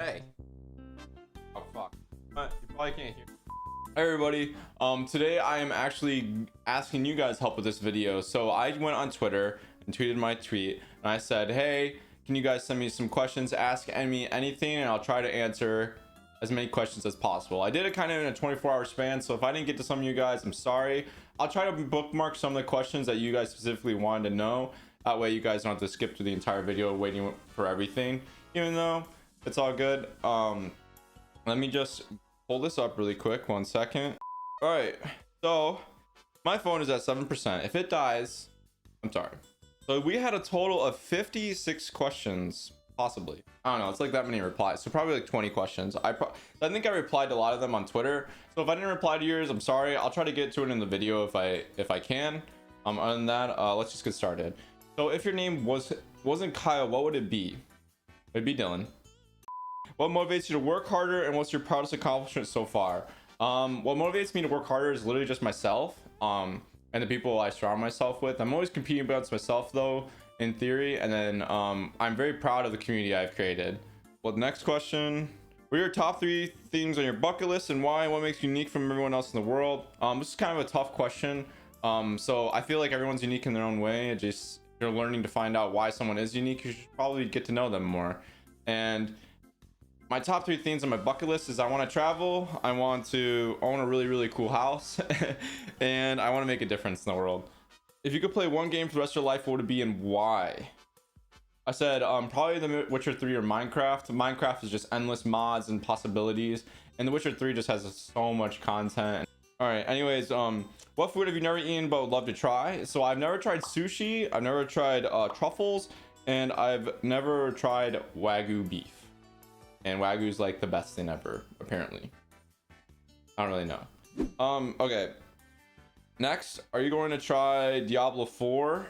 Hey. Oh fuck. You probably can't hear. Hey everybody. Today I am actually asking you guys help with this video. So I went on Twitter and tweeted my tweet and I said, hey, can you guys send me some questions, ask me anything, and I'll try to answer as many questions as possible. I did it kind of in a 24-hour span, so if I didn't get to some of you guys, I'm sorry. I'll try to bookmark some of the questions that you guys specifically wanted to know. That way you guys don't have to skip through the entire video waiting for everything, even though it's all good. Let me just pull this up really quick, 1 second. All right, so my phone is at 7%. If it dies, I'm sorry. So we had a total of 56 questions, possibly. I don't know, it's like that many replies, so probably like 20 questions. I think I replied to a lot of them on Twitter, so if I didn't reply to yours, I'm sorry. I'll try to get to it in the video if I can. Other than that, let's just get started. So if your name wasn't Kyle, what would it be? It'd be Dylan. What motivates you to work harder, and what's your proudest accomplishment so far? What motivates me to work harder is literally just myself, and the people I surround myself with. I'm always competing against myself though, in theory, and then I'm very proud of the community I've created. Well, next question. What are your top 3 things on your bucket list and why? What makes you unique from everyone else in the world? This is kind of a tough question. So I feel like everyone's unique in their own way. It just, if you're learning to find out why someone is unique, you should probably get to know them more. And my top 3 things on my bucket list is I want to travel, I want to own a really cool house, and I want to make a difference in the world. If you could play one game for the rest of your life, what would it be and why? I said probably The Witcher 3 or Minecraft. Minecraft is just endless mods and possibilities, and The Witcher 3 just has so much content. All right, anyways, what food have you never eaten but would love to try? So I've never tried sushi, I've never tried truffles, and I've never tried Wagyu beef. And Wagyu is like the best thing ever, apparently. I don't really know. Okay. Next, are you going to try Diablo 4?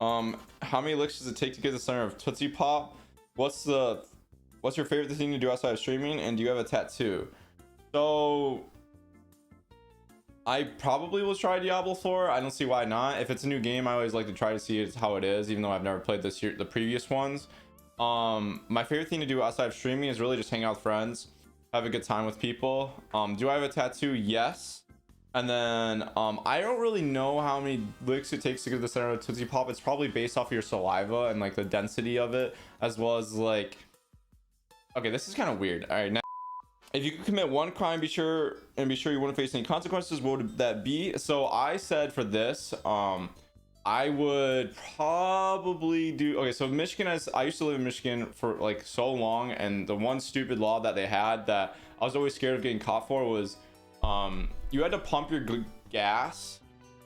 How many licks does it take to get the center of Tootsie Pop? What's your favorite thing to do outside of streaming? And do you have a tattoo? So I probably will try Diablo 4. I don't see why not. If it's a new game, I always like to try to see how it is, even though I've never played the previous ones. My favorite thing to do outside of streaming is really just hang out with friends, have a good time with people. Do I have a tattoo? Yes. And then I don't really know how many licks it takes to get to the center of Tootsie Pop. It's probably based off of your saliva and like the density of it, as well as like, okay, this is kind of weird. All right, now if you could commit one crime, be sure you wouldn't face any consequences, what would that be? So I said for this, I would probably do, okay, so Michigan I used to live in Michigan for like so long, and the one stupid law that they had that I was always scared of getting caught for was you had to pump your gas.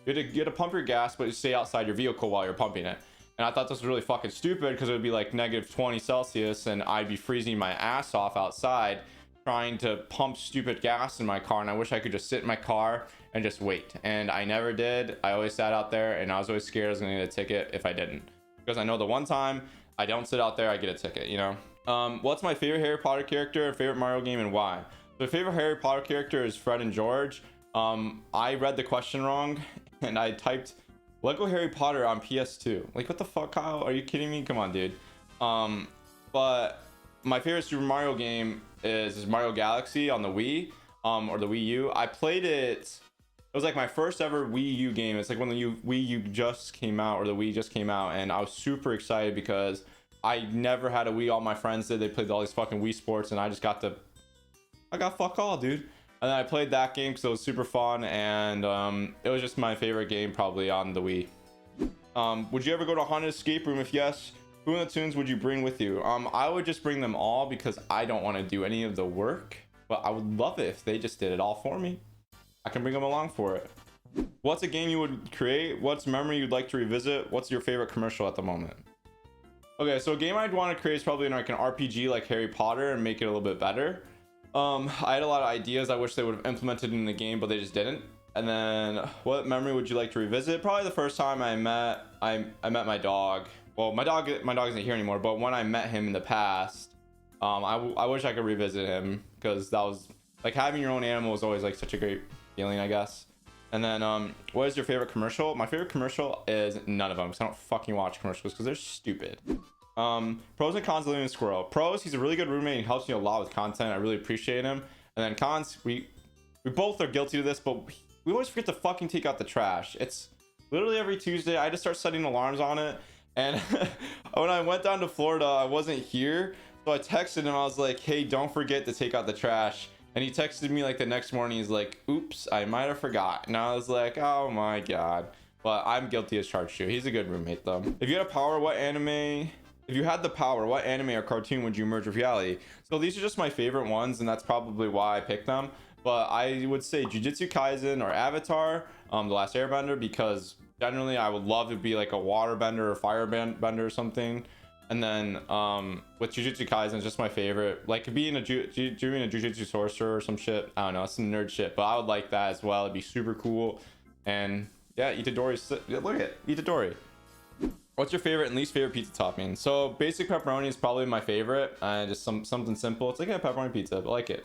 You had to pump your gas, but you stay outside your vehicle while you're pumping it. And I thought this was really fucking stupid because it would be like -20 Celsius and I'd be freezing my ass off outside trying to pump stupid gas in my car, and I wish I could just sit in my car and just wait. And I never did. I always sat out there, and I was always scared I was gonna get a ticket if I didn't, because I know the one time I don't sit out there, I get a ticket, you know. What's my favorite Harry Potter character, favorite Mario game, and why? My favorite Harry Potter character is Fred and George. I read the question wrong and I typed Lego Harry Potter on PS2. Like, what the fuck, Kyle? Are you kidding me? Come on, dude. But my favorite Super Mario game is Mario Galaxy on the Wii, or the Wii U. I played it. It was like my first ever Wii U game. It's like when the Wii U just came out, or the Wii just came out, and I was super excited because I never had a Wii. All my friends did. They played all these fucking Wii Sports, and I got fuck all, dude. And then I played that game because it was super fun, and it was just my favorite game probably on the Wii. Would you ever go to a haunted escape room? If yes, who in the toons would you bring with you? I would just bring them all because I don't want to do any of the work, but I would love it if they just did it all for me. I can bring them along for it. What's a game you would create? What's memory you'd like to revisit? What's your favorite commercial at the moment? Okay, so a game I'd want to create is probably like an RPG like Harry Potter and make it a little bit better. I had a lot of ideas I wish they would have implemented in the game, but they just didn't. And then what memory would you like to revisit? Probably the first time I met my dog. Well, my dog isn't here anymore, but when I met him in the past, I wish I could revisit him, because that was like, having your own animal was always like such a great feeling, I guess. And then what is your favorite commercial? My favorite commercial is none of them, because I don't fucking watch commercials because they're stupid. Pros and cons of living with Squirrel. Pros, he's a really good roommate. He helps me a lot with content. I really appreciate him. And then cons, we both are guilty of this, but we always forget to fucking take out the trash. It's literally every Tuesday. I just start setting alarms on it. And when I went down to Florida, I wasn't here. So I texted him. I was like, hey, don't forget to take out the trash. And he texted me like the next morning. He's like, oops, I might have forgot. And I was like, oh my God. But I'm guilty as charged too. He's a good roommate though. If you had a power, what anime... If you had the power, what anime or cartoon would you merge with reality? So these are just my favorite ones, and that's probably why I picked them. But I would say Jujutsu Kaisen or Avatar, The Last Airbender, because generally I would love to be like a waterbender or firebender or something. And then with Jujutsu Kaisen, it's just my favorite. Like being doing a Jujutsu sorcerer or some shit. I don't know, some nerd shit, but I would like that as well. It'd be super cool. And yeah, Itadori's, look at Itadori. What's your favorite and least favorite pizza topping? So basic pepperoni is probably my favorite. Just something simple. It's like a pepperoni pizza, but I like it.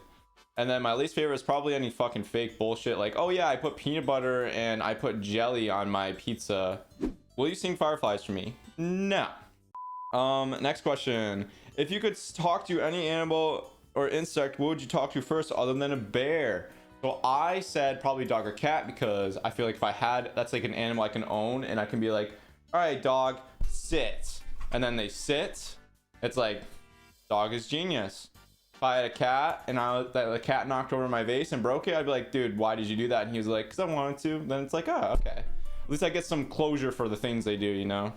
And then my least favorite is probably any fucking fake bullshit. Like, oh yeah, I put peanut butter and I put jelly on my pizza. Will you sing Fireflies for me? No. Next question. If you could talk to any animal or insect, what would you talk to first other than a bear? So I said probably dog or cat, because I feel like if I had, that's like an animal I can own and I can be like, all right, dog, sit. And then they sit. It's like, dog is genius. If I had a cat and the cat knocked over my vase and broke it, I'd be like, dude, why did you do that? And he was like, because I wanted to. Then it's like, oh, okay. At least I get some closure for the things they do, you know?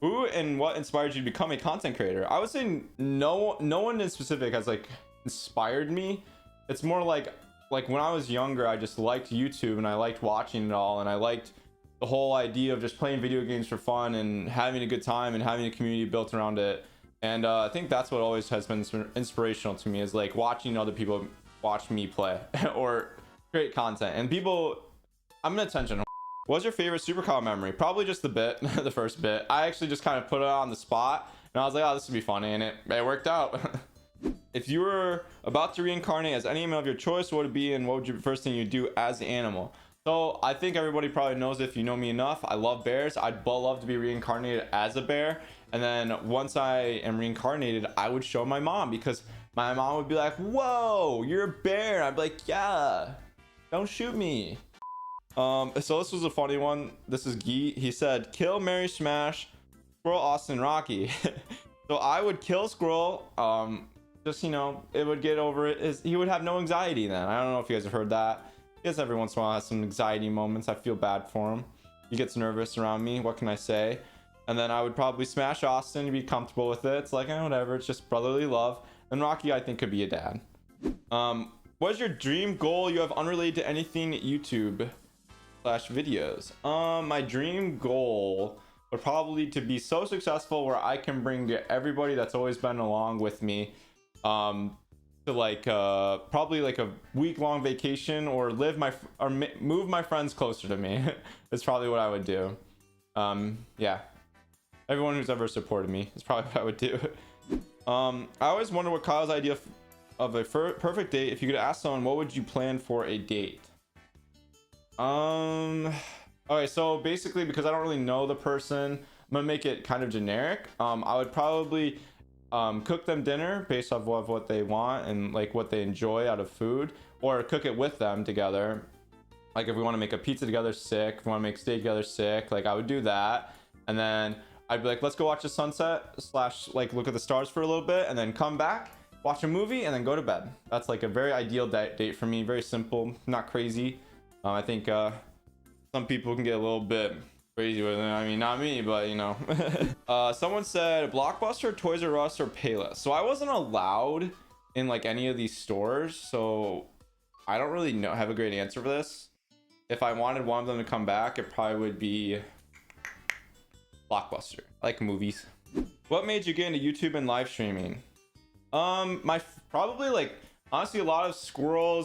Who and what inspired you to become a content creator? I would say no one in specific has like inspired me. It's more like when I was younger, I just liked YouTube and I liked watching it all, and I liked the whole idea of just playing video games for fun and having a good time and having a community built around it. And I think that's what always has been inspirational to me, is like watching other people watch me play or create content. And people, I'm an attention. What's your favorite superpower memory? Probably just the bit, the first bit. I actually just kind of put it on the spot and I was like, oh, this would be funny, and it worked out. If you were about to reincarnate as any animal of your choice, what would it be, and what would you first thing you'd do as the animal? So I think everybody probably knows, if you know me enough, I love bears. I'd love to be reincarnated as a bear. And then once I am reincarnated, I would show my mom, because my mom would be like, whoa, you're a bear. I'd be like, yeah, don't shoot me. So this was a funny one. This is Gee. He said, kill, marry, smash, Squirrel, Austin, Rocky. So I would kill Squirrel. Just, you know, it would get over it. He would have no anxiety then. I don't know if you guys have heard that. He gets every once in a while has some anxiety moments. I feel bad for him. He gets nervous around me. What can I say? And then I would probably smash Austin to be comfortable with it. It's like, whatever. It's just brotherly love. And Rocky, I think, could be a dad. What is your dream goal you have unrelated to anything YouTube / videos? My dream goal would probably to be so successful where I can bring everybody that's always been along with me to like probably like a week-long vacation, or move my friends closer to me. Is probably what I would do. Yeah, everyone who's ever supported me is probably what I would do. I always wonder what Kyle's idea of a perfect date. If you could ask someone, what would you plan for a date? Okay, so basically, because I don't really know the person, I'm gonna make it kind of generic. I would probably cook them dinner based off of what they want and like what they enjoy out of food, or cook it with them together. Like if we want to make a pizza together, sick. If we want to make steak together, sick. Like I would do that, and then I'd be like, let's go watch the sunset / like look at the stars for a little bit, and then come back, watch a movie, and then go to bed. That's like a very ideal date for me. Very simple, not crazy. I think some people can get a little bit crazy with it. I mean, not me, but you know. Someone said Blockbuster, Toys R Us, or Payless. So I wasn't allowed in like any of these stores, so I don't really have a great answer for this. If I wanted one of them to come back, it probably would be Blockbuster. I like movies. What made you get into YouTube and live streaming? Probably like honestly a lot of Squirrel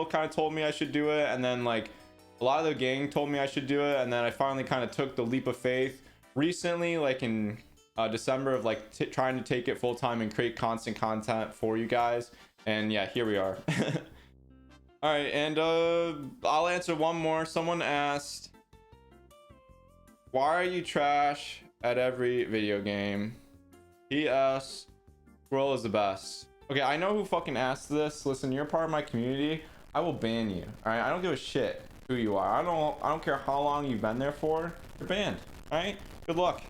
kind of told me I should do it, and then like a lot of the gang told me I should do it, and then I finally kind of took the leap of faith recently, like in December, of like trying to take it full time and create constant content for you guys. And yeah, here we are. All right, and I'll answer one more. Someone asked, why are you trash at every video game? He asks, Squirrel is the best. Okay, I know who fucking asked this. Listen, you're part of my community. I will ban you. All right, I don't give a shit who you are. I don't care how long you've been there for. You're banned. All right, good luck.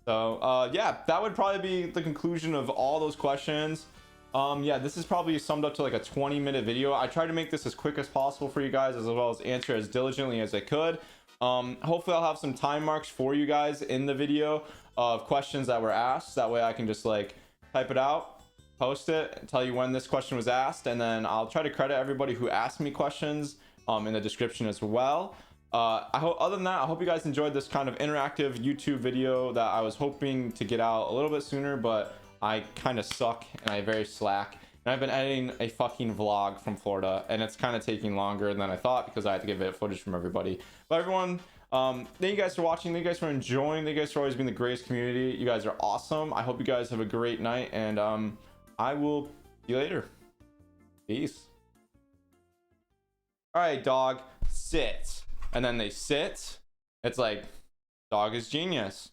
So yeah, that would probably be the conclusion of all those questions. Yeah, this is probably summed up to like a 20-minute video. I tried to make this as quick as possible for you guys, as well as answer as diligently as I could. Hopefully I'll have some time marks for you guys in the video of questions that were asked. That way I can just like type it out, post it, and tell you when this question was asked, and then I'll try to credit everybody who asked me questions in the description as well. Other than that, I hope you guys enjoyed this kind of interactive YouTube video that I was hoping to get out a little bit sooner, but I kind of suck and I very slack. And I've been editing a fucking vlog from Florida, and it's kind of taking longer than I thought because I had to get video footage from everybody. But everyone, thank you guys for watching. Thank you guys for enjoying. Thank you guys for always being the greatest community. You guys are awesome. I hope you guys have a great night, and I will see you later. Peace. All right, dog, sit. And then they sit. It's like, dog is genius.